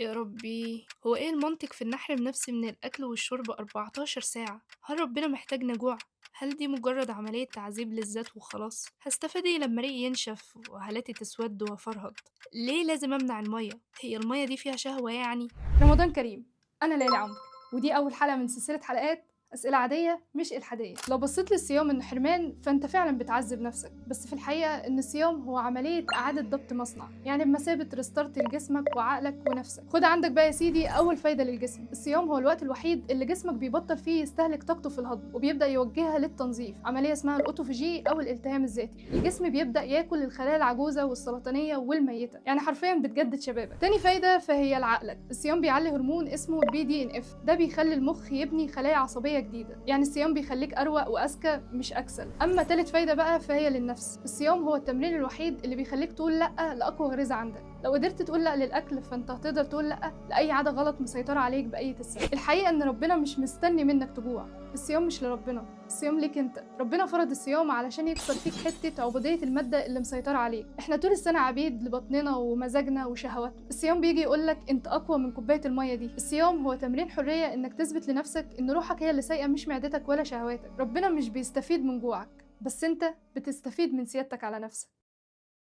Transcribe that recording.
يا ربي، هو إيه المنطق في إن أحرم نفسي من الأكل والشرب 14 ساعة؟ هل ربنا محتاجني أجوع؟ هل دي مجرد عملية تعذيب للذات وخلاص؟ هستفاد إيه لما ريقي ينشف وهالاتي تسود وأفرهد؟ ليه لازم أمنع المية؟ هي المية دي فيها شهوة يعني؟ رمضان كريم. أنا ليلى عمرو، ودي أول حلقة من سلسلة حلقات أسئلة عادية مش إلحادية. لو بصيت للصيام إنه حرمان فأنت فعلا بتعذب نفسك، بس في الحقيقة إن الصيام هو عملية إعادة ضبط مصنع، يعني بمثابة ريستارت لجسمك وعقلك ونفسك. خد عندك بقى يا سيدي أول فايدة للجسم. الصيام هو الوقت الوحيد اللي جسمك بيبطل فيه يستهلك طاقته في الهضم وبيبدأ يوجهها للتنظيف، عملية اسمها الأوتوفاجي أو الالتهام الذاتي. الجسم بيبدأ ياكل الخلايا العجوزة والسرطانية والميتة، يعني حرفيا بتجدد شبابك. تاني فايدة فهي لعقلك. الصيام بيعلي هرمون اسمه BDNF، ده بيخلي المخ يبني خلايا عصبية جديدة، يعني الصيام بيخليك أروق وأذكى مش أكسل. أما تالت فايدة بقى فهي للنفس. الصيام هو التمرين الوحيد اللي بيخليك تقول لأ لأقوى غريزة عندك. لو قدرت تقول لأ للأكل فأنت هتقدر تقول لأ لأي عادة غلط مسيطرة عليك بأي السبب. الحقيقة إن ربنا مش مستني منك تجوع. الصيام مش لربنا، الصيام ليك انت. ربنا فرض الصيام علشان يكسر فيك حته عبوديه الماده اللي مسيطره عليك. احنا طول السنه عبيد لبطننا ومزاجنا وشهواتنا. الصيام بيجي يقولك انت اقوى من كوبايه الميه دي. الصيام هو تمرين حريه انك تثبت لنفسك ان روحك هي اللي سايقه مش معدتك ولا شهواتك. ربنا مش بيستفيد من جوعك، بس انت بتستفيد من سيادتك على نفسك.